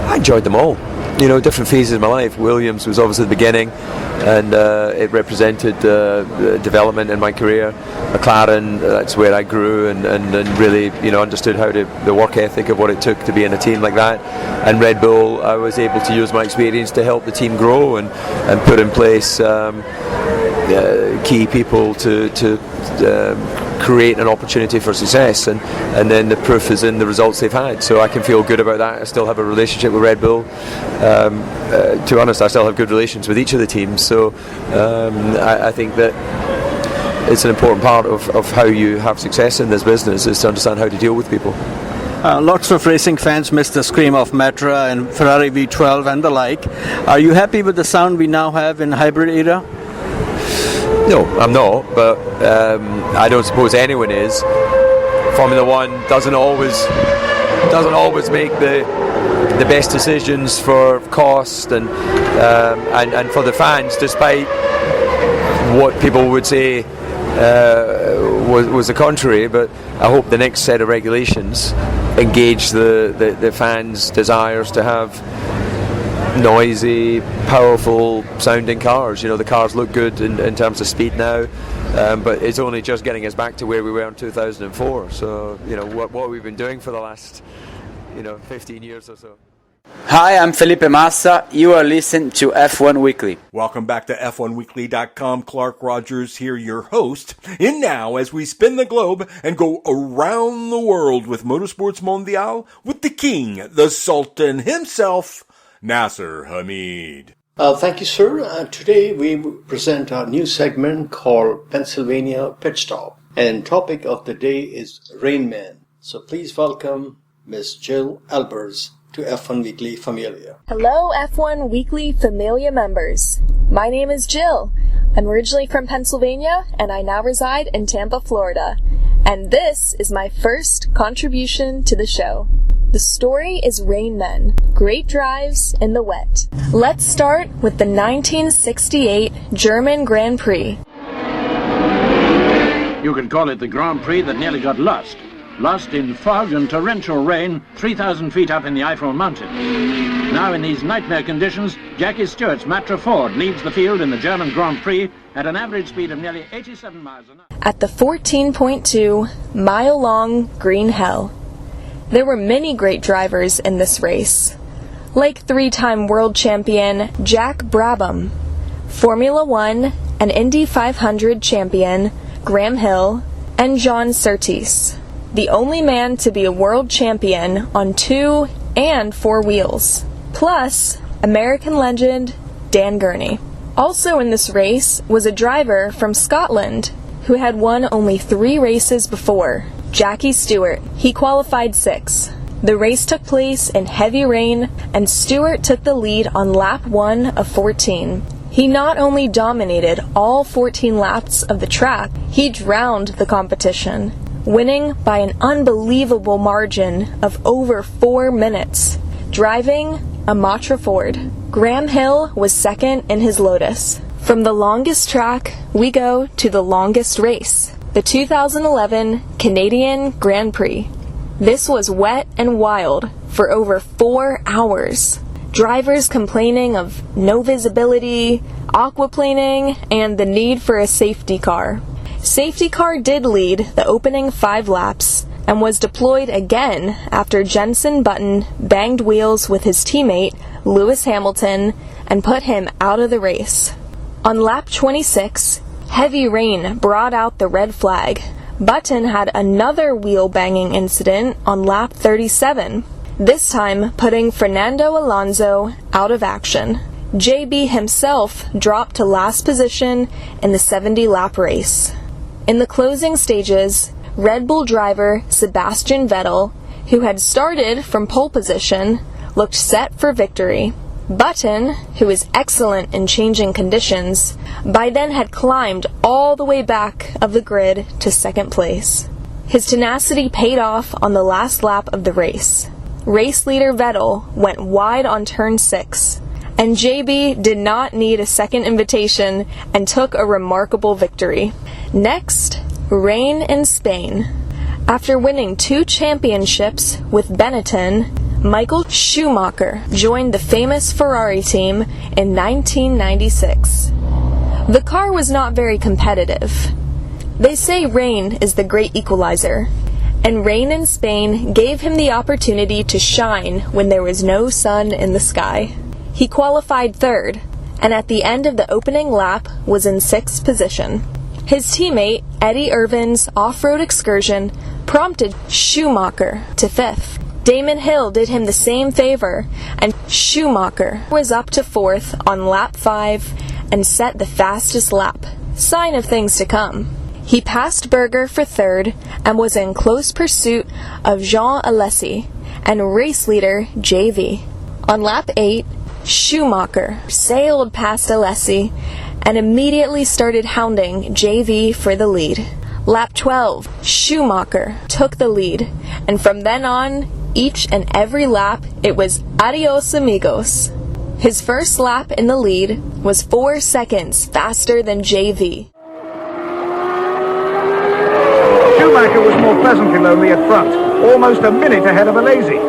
I enjoyed them all. Different phases of my life. Williams was obviously the beginning, and it represented development in my career. McLaren, that's where I grew and really understood how the work ethic of what it took to be in a team like that. And Red Bull, I was able to use my experience to help the team grow and put in place key people to create an opportunity for success, and then the proof is in the results they've had. So I can feel good about that. I still have a relationship with Red Bull. To be honest, I still have good relations with each of the teams. So I think that it's an important part of how you have success in this business, is to understand how to deal with people. Lots of racing fans miss the scream of Matra and Ferrari V12 and the like. Are you happy with the sound we now have in hybrid era? No, I'm not, but I don't suppose anyone is. Formula One doesn't always make the best decisions for cost and for the fans, despite what people would say was the contrary. But I hope the next set of regulations engage the fans' desires to have noisy, powerful sounding cars. The cars look good in terms of speed now, but it's only just getting us back to where we were in 2004. So what we've been doing for the last 15 years or so. Hi, I'm Felipe Massa. You are listening to F1 Weekly. Welcome back to F1Weekly.com. Clark Rogers here, your host. In now, as we spin the globe and go around the world with Motorsports Mondial with the king, the Sultan himself, Nasir Hamid. Thank you, sir. Today we present our new segment called Pennsylvania Pit Stop. And topic of the day is Rainmen. So please welcome Ms. Jill Albers to F1 Weekly Familia. Hello, F1 Weekly Familia members. My name is Jill. I'm originally from Pennsylvania, and I now reside in Tampa, Florida. And this is my first contribution to the show. The story is Rainmen, great drives in the wet. Let's start with the 1968 German Grand Prix. You can call it the Grand Prix that nearly got lost. Lost in fog and torrential rain 3,000 feet up in the Eiffel Mountain. Now in these nightmare conditions, Jackie Stewart's Matra Ford leads the field in the German Grand Prix at an average speed of nearly 87 miles an hour. At the 14.2-mile-long Green Hell. There were many great drivers in this race, like three-time world champion Jack Brabham, Formula One and Indy 500 champion Graham Hill, and John Surtees, the only man to be a world champion on 2 and 4 wheels, plus American legend Dan Gurney. Also in this race was a driver from Scotland who had won only 3 races before, Jackie Stewart. He qualified 6th. The race took place in heavy rain, and Stewart took the lead on lap 1 of 14. He not only dominated all 14 laps of the track, he drowned the competition, winning by an unbelievable margin of over 4 minutes, driving a Matra Ford. Graham Hill was second in his Lotus. From the longest track, we go to the longest race, the 2011 Canadian Grand Prix. This was wet and wild for over 4 hours. Drivers complaining of no visibility, aquaplaning, and the need for a safety car. Safety car did lead the opening 5 laps and was deployed again after Jenson Button banged wheels with his teammate Lewis Hamilton and put him out of the race. On lap 26, heavy rain brought out the red flag. Button had another wheel banging incident on lap 37, this time putting Fernando Alonso out of action. JB himself dropped to last position in the 70-lap race. In the closing stages, Red Bull driver Sebastian Vettel, who had started from pole position, looked set for victory. Button, who is excellent in changing conditions, by then had climbed all the way back of the grid to second place. His tenacity paid off on the last lap of the race. Race leader Vettel went wide on turn 6, and JB did not need a second invitation and took a remarkable victory. Next, rain in Spain. After winning 2 championships with Benetton, Michael Schumacher joined the famous Ferrari team in 1996. The car was not very competitive. They say rain is the great equalizer, and rain in Spain gave him the opportunity to shine when there was no sun in the sky. He qualified 3rd, and at the end of the opening lap was in 6th position. His teammate, Eddie Irvine's off-road excursion, prompted Schumacher to 5th. Damon Hill did him the same favor, and Schumacher was up to 4th on lap 5 and set the fastest lap, sign of things to come. He passed Berger for 3rd and was in close pursuit of Jean Alesi and race leader JV. On lap 8, Schumacher sailed past Alesi and immediately started hounding JV for the lead. Lap 12, Schumacher took the lead, and from then on, each and every lap, it was adios amigos. His first lap in the lead was 4 seconds faster than JV. Schumacher was more pleasantly lonely at front, almost a minute ahead of Alesi.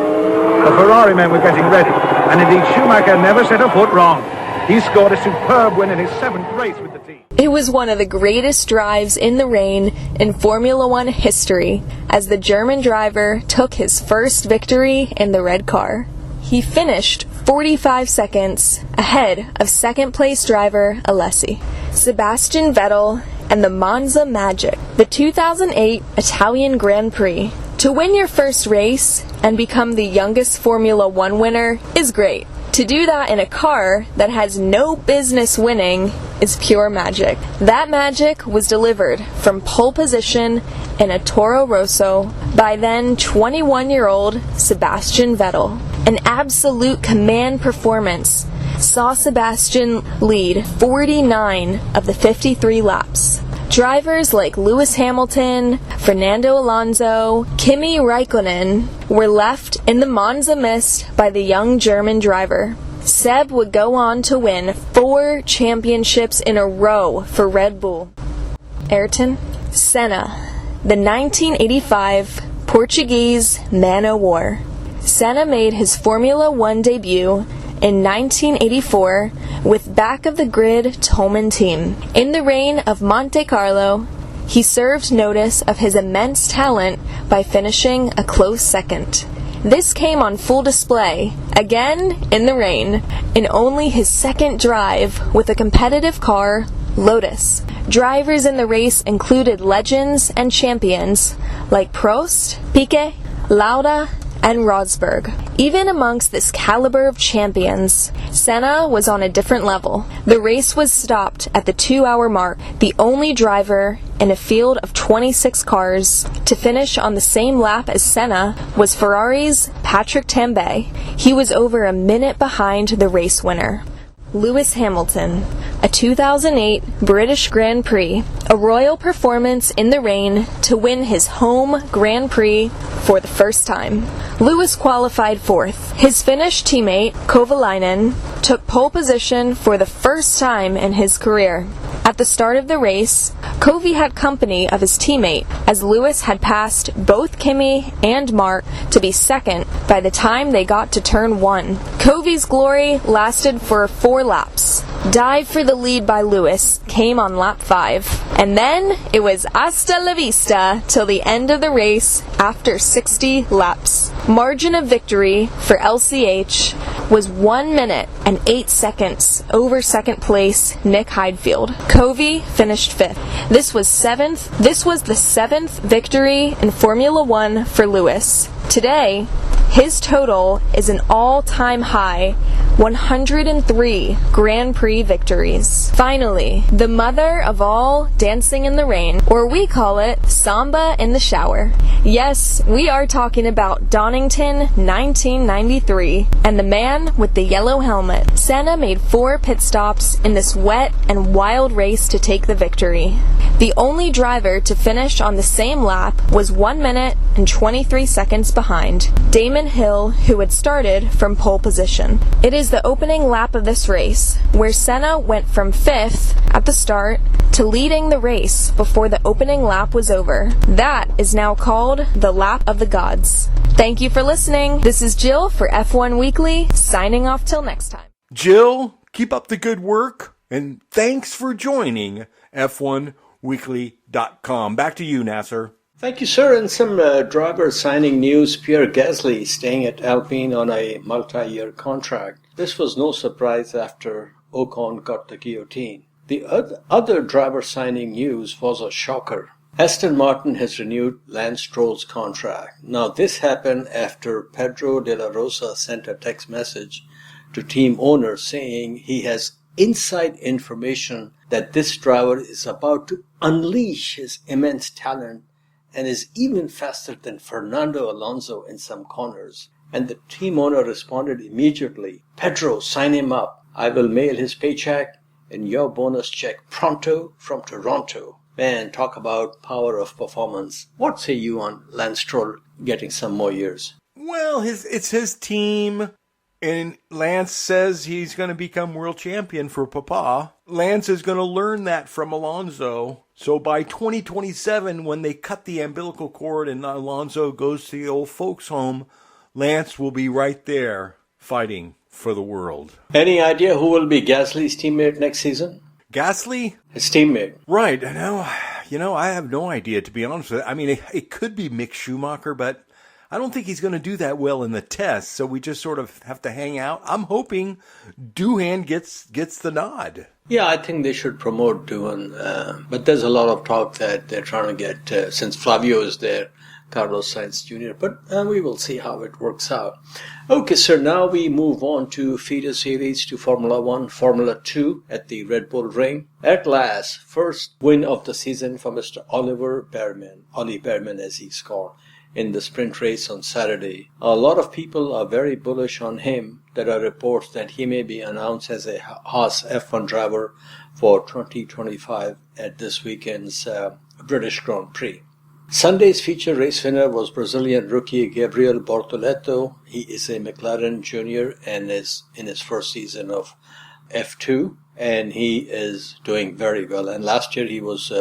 The Ferrari men were getting ready, and indeed Schumacher never set a foot wrong. He scored a superb win in his 7th race with the team. It was one of the greatest drives in the rain in Formula One history, as the German driver took his first victory in the red car. He finished 45 seconds ahead of second-place driver Alesi. Sebastian Vettel and the Monza Magic, the 2008 Italian Grand Prix. To win your first race and become the youngest Formula One winner is great. To do that in a car that has no business winning is pure magic. That magic was delivered from pole position in a Toro Rosso by then 21-year-old Sebastian Vettel. An absolute command performance saw Sebastian lead 49 of the 53 laps. Drivers like Lewis Hamilton, Fernando Alonso, Kimi Raikkonen were left in the Monza mist by the young German driver. Seb would go on to win 4 championships in a row for Red Bull. Ayrton Senna, the 1985 Portuguese Man o' War. Senna made his Formula One debut in 1984 with back-of-the-grid Toleman team. In the rain of Monte Carlo, he served notice of his immense talent by finishing a close second. This came on full display, again in the rain, in only his second drive with a competitive car, Lotus. Drivers in the race included legends and champions like Prost, Piquet, Lauda, and Rosberg. Even amongst this caliber of champions, Senna was on a different level. The race was stopped at the 2-hour mark, the only driver in a field of 26 cars to finish on the same lap as Senna was Ferrari's Patrick Tambay. He was over a minute behind the race winner. Lewis Hamilton, a 2008 British Grand Prix, a royal performance in the rain to win his home Grand Prix for the first time. Lewis qualified 4th. His Finnish teammate, Kovalainen, took pole position for the first time in his career. At the start of the race, Kovi had company of his teammate, as Lewis had passed both Kimi and Mark to be second by the time they got to turn 1. Kovi's glory lasted for 4 laps. Dive for the lead by Lewis came on lap 5, and then it was hasta la vista till the end of the race after 60 laps. Margin of victory for LCH was 1 minute and 8 seconds over second place Nick Heidfeld. Kovi finished 5th. This was the 7th victory in Formula One for Lewis. Today, his total is an all-time high 103 Grand Prix victories. Finally, the mother of all dancing in the rain, or we call it Samba in the shower. Yes, we are talking about Donington 1993 and the man with the yellow helmet. Senna made 4 pit stops in this wet and wild race to take the victory. The only driver to finish on the same lap was 1 minute and 23 seconds behind, Damon Hill, who had started from pole position. It is the opening lap of this race, where Senna went from 5th at the start to leading the race before the opening lap was over. That is now called the Lap of the Gods. Thank you for listening. This is Jill for F1 Weekly, signing off till next time. Jill, keep up the good work, and thanks for joining F1Weekly.com. Back to you, Nasir. Thank you, sir. And some driver signing news. Pierre Gasly staying at Alpine on a multi-year contract. This was no surprise after Ocon got the guillotine. The other driver signing news was a shocker. Aston Martin has renewed Lance Stroll's contract. Now, this happened after Pedro de la Rosa sent a text message to team owner saying he has inside information that this driver is about to unleash his immense talent and is even faster than Fernando Alonso in some corners. And the team owner responded immediately, "Pedro, sign him up. I will mail his paycheck and your bonus check pronto from Toronto." Man, talk about power of performance. What say you on Lance Stroll getting some more years? Well, it's his team, and Lance says he's going to become world champion for Papa. Lance is going to learn that from Alonso. So by 2027, when they cut the umbilical cord and Alonso goes to the old folks' home, Lance will be right there fighting for the world. Any idea who will be Gasly's teammate next season? Gasly? His teammate. Right. I have no idea, to be honest with you. I mean, it could be Mick Schumacher, but I don't think he's going to do that well in the test, so we just sort of have to hang out. I'm hoping Doohan gets the nod. Yeah, I think they should promote Doohan, but there's a lot of talk that they're trying to get, since Flavio is there, a Carlos Sainz Jr., but we will see how it works out. Okay, sir, now we move on to feeder series to Formula 1, Formula 2 at the Red Bull Ring. At last, first win of the season for Mr. Oliver Bearman, Ollie Bearman as he's called, in the sprint race on Saturday. A lot of people are very bullish on him. There are reports that he may be announced as a Haas F1 driver for 2025 at this weekend's British Grand Prix. Sunday's feature race winner was Brazilian rookie Gabriel Bortoleto. He is a McLaren junior and is in his first season of F2, and he is doing very well. And last year he was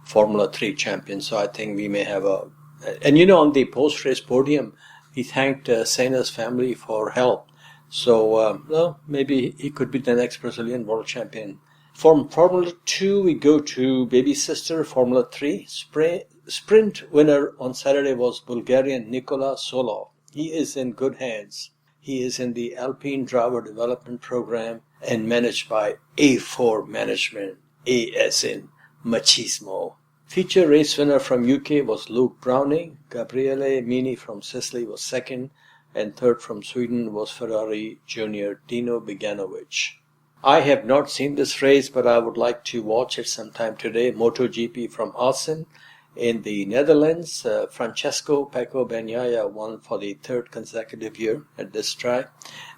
Formula 3 champion, so I think we may have a... And on the post-race podium, he thanked Steiner's family for help. So, maybe he could be the next Brazilian world champion. From Formula 2, we go to baby sister Formula 3. Sprint winner on Saturday was Bulgarian Nikola Solov. He is in good hands. He is in the Alpine Driver Development Program and managed by A4 Management, A as in machismo. Feature race winner from UK was Luke Browning. Gabriele Mini from Sicily was second, and third from Sweden was Ferrari junior Dino Beganovic. I have not seen this race, but I would like to watch it sometime today. MotoGP from Assen in the Netherlands. Francesco Pecco Bagnaia won for the third consecutive year at this track,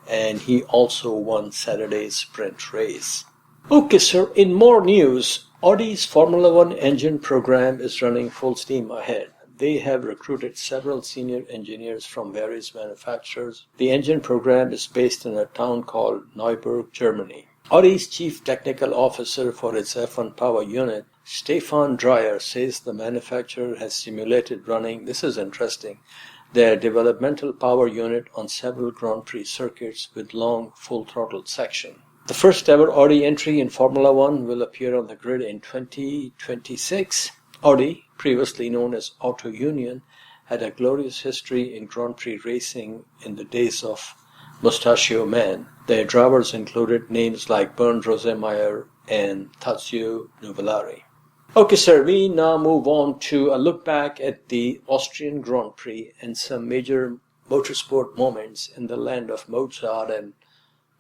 and he also won Saturday's sprint race. Okay, sir, in more news, Audi's Formula 1 engine program is running full steam ahead. They have recruited several senior engineers from various manufacturers. The engine program is based in a town called Neuburg, Germany. Audi's chief technical officer for its F1 power unit, Stefan Dreyer, says the manufacturer has simulated running, this is interesting, their developmental power unit on several Grand Prix circuits with long full throttle section. The first ever Audi entry in Formula 1 will appear on the grid in 2026. Audi, previously known as Auto Union, had a glorious history in Grand Prix racing in the days of Mustachio Man. Their drivers included names like Bernd Rosemeyer and Tazio Nuvolari. Okay, sir, we now move on to a look back at the Austrian Grand Prix and some major motorsport moments in the land of Mozart and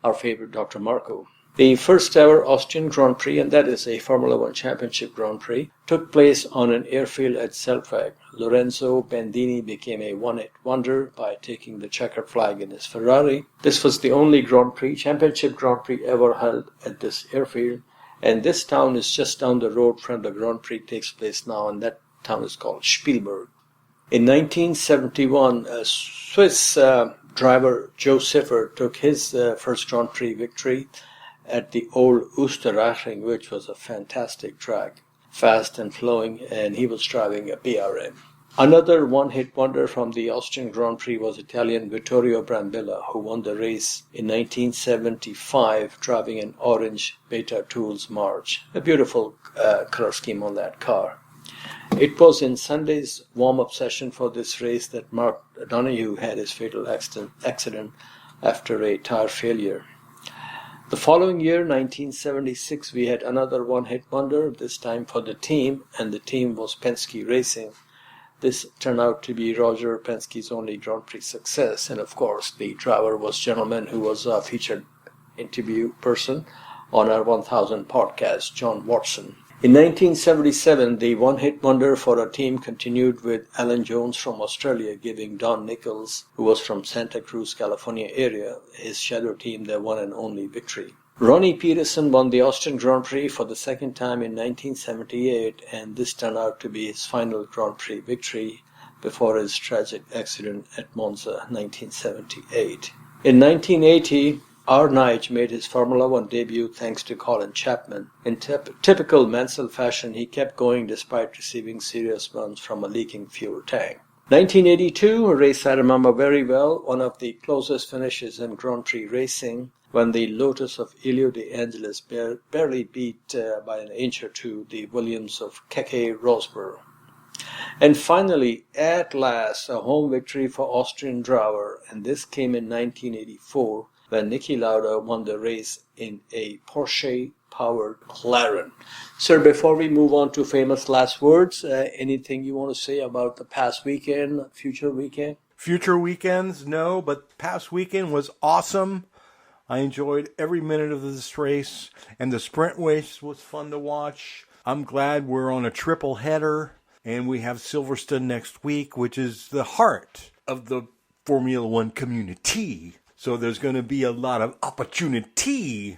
our favorite Dr. Marko. The first ever Austrian Grand Prix, and that is a Formula 1 Championship Grand Prix, took place on an airfield at Zeltweg. Lorenzo Bandini became a one-hit wonder by taking the checkered flag in his Ferrari. This was the only Grand Prix, Championship Grand Prix ever held at this airfield, and this town is just down the road from the Grand Prix takes place now, and that town is called Spielberg. In 1971, a Swiss driver Joe Siffer took his first Grand Prix victory at the old Oosterreiching, which was a fantastic track, fast and flowing, and he was driving a BRM. Another one-hit wonder from the Austrian Grand Prix was Italian Vittorio Brambilla, who won the race in 1975 driving an orange Beta Tools March. A beautiful color scheme on that car. It was in Sunday's warm-up session for this race that Mark Donoghue had his fatal accident after a tire failure. The following year, 1976, we had another one-hit wonder, this time for the team, and the team was Penske Racing. This turned out to be Roger Penske's only Grand Prix success, and of course, the driver was a gentleman who was a featured interview person on our 1000 podcast, John Watson. In 1977, the one-hit wonder for a team continued with Alan Jones from Australia giving Don Nichols, who was from Santa Cruz, California area, his shadow team their one and only victory. Ronnie Peterson won the Austrian Grand Prix for the second time in 1978, and this turned out to be his final Grand Prix victory before his tragic accident at Monza 1978. In 1980, Arnage made his Formula 1 debut thanks to Colin Chapman. In typical Mansell fashion, he kept going despite receiving serious burns from a leaking fuel tank. 1982, a race I remember very well, one of the closest finishes in Grand Prix racing, when the Lotus of Elio de Angelis barely beat by an inch or two the Williams of Keke Rosberg. And finally, at last, a home victory for Austrian driver, and this came in 1984, when Niki Lauda won the race in a Porsche powered McLaren. Sir, before we move on to famous last words, anything you want to say about the past weekend, future weekend? Future weekends, no, but past weekend was awesome. I enjoyed every minute of this race, and the sprint race was fun to watch. I'm glad we're on a triple header, and we have Silverstone next week, which is the heart of the Formula One community. So there's going to be a lot of opportunity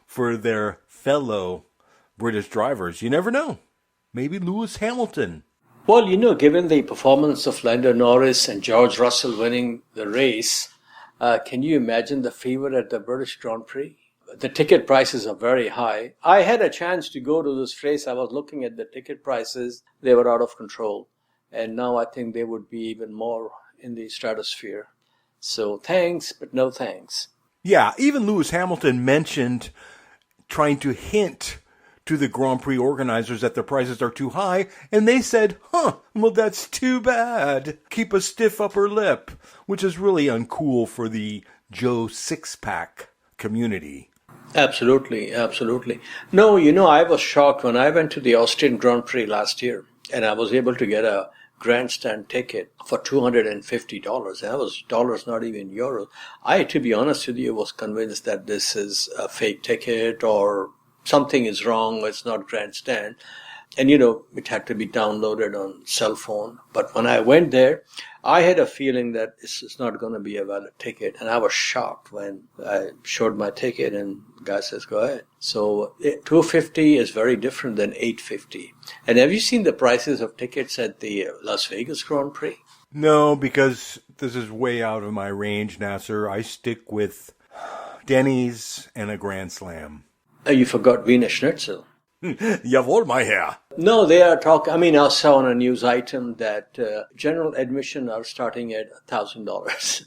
for their fellow British drivers. You never know. Maybe Lewis Hamilton. Well, given the performance of Lando Norris and George Russell winning the race, can you imagine the fever at the British Grand Prix? The ticket prices are very high. I had a chance to go to this race. I was looking at the ticket prices. They were out of control. And now I think they would be even more in the stratosphere. So thanks, but no thanks. Yeah, even Lewis Hamilton mentioned trying to hint to the Grand Prix organizers that the prices are too high, and they said, well, that's too bad. Keep a stiff upper lip, which is really uncool for the Joe Six-Pack community. Absolutely, absolutely. No, I was shocked when I went to the Austrian Grand Prix last year, and I was able to get a grandstand ticket for $250, and that was dollars, not even euros. I, to be honest with you, was convinced that this is a fake ticket or something is wrong, it's not grandstand. And, it had to be downloaded on cell phone. But when I went there, I had a feeling that this is not going to be a valid ticket. And I was shocked when I showed my ticket and the guy says, go ahead. So $250 is very different than $850. And have you seen the prices of tickets at the Las Vegas Grand Prix? No, because this is way out of my range, Nasir. I stick with Denny's and a Grand Slam. You forgot Wiener Schnitzel. Jawohl, my Herr. No, they are talking. I saw on a news item that general admission are starting at $1,000.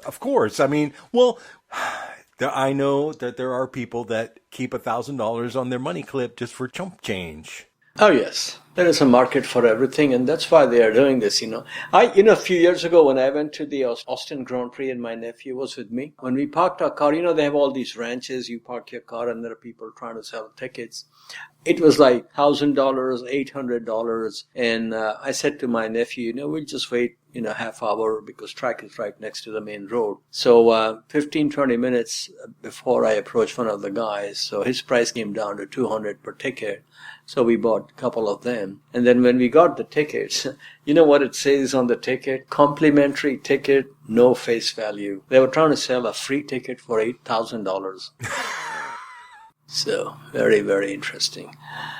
Of course. I know that there are people that keep $1,000 on their money clip just for chump change. Oh, yes. There is a market for everything, and that's why they are doing this, a few years ago when I went to the Austin Grand Prix and my nephew was with me, when we parked our car, they have all these ranches, you park your car and there are people trying to sell tickets. It was like $1,000, $800, and I said to my nephew, we'll just wait, half hour because track is right next to the main road. So 15-20 minutes before I approached one of the guys, so his price came down to $200 per ticket. So we bought a couple of them. And then when we got the tickets, you know what it says on the ticket? Complimentary ticket, no face value. They were trying to sell a free ticket for $8,000. So, very, very interesting.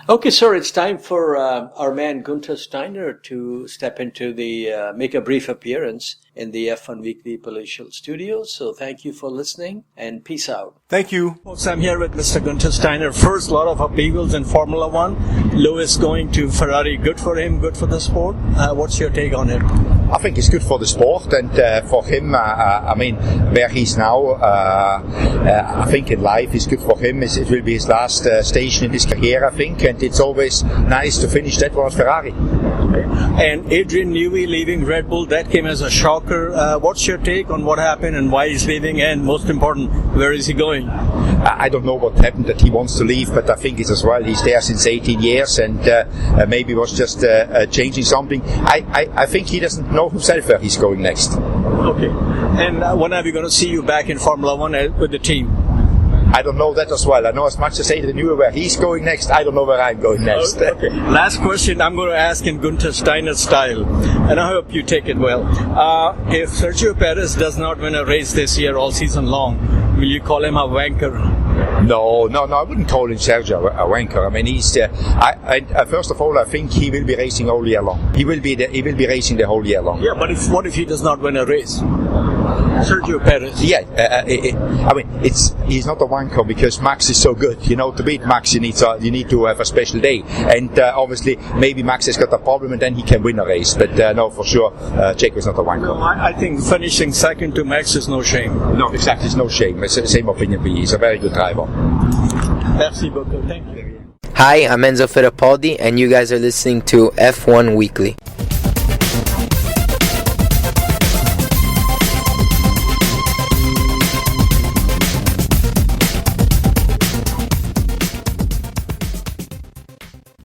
Okay, sir, it's time for our man Guenther Steiner to step into make a brief appearance in the F1 Weekly Palatial Studios. So thank you for listening and peace out. Thank you. Folks, I'm here with Mr. Guenther Steiner. First, a lot of upheavals in Formula One. Lewis going to Ferrari, good for him, good for the sport. What's your take on it? I think it's good for the sport and for him, where he's now, I think in life is good for him. It will be his last station in his career, I think, and it's always nice to finish that one at Ferrari. And Adrian Newey leaving Red Bull, that came as a shocker. What's your take on what happened and why he's leaving, and most important, where is he going? I don't know what happened that he wants to leave, but I think it's as well. He's there since 18 years and maybe was just changing something. I think he doesn't know himself where he's going next. Okay. And when are we going to see you back in Formula One with the team? I don't know that as well. I know as much as Adrian Newey where he's going next. I don't know where I'm going next. Okay. Last question I'm going to ask in Guenther Steiner style, and I hope you take it well. If Sergio Perez does not win a race this year all season long, will you call him a wanker? No, I wouldn't call him Sergio a wanker. I mean, he's first of all, I think he will be racing all year long. He will be racing the whole year long. Yeah, but what if he does not win a race? Sergio Perez. Yeah, he's not a wanker because Max is so good. To beat Max, you need to have a special day. And obviously, maybe Max has got a problem, and then he can win a race. But no, for sure, Checo is not a wanker. No, I think finishing second to Max is no shame. No, exactly, it's no shame. It's the same opinion. He's a very good driver. Merci beaucoup. Thank you. Hi, I'm Enzo Ferrapodi, and you guys are listening to F1 Weekly.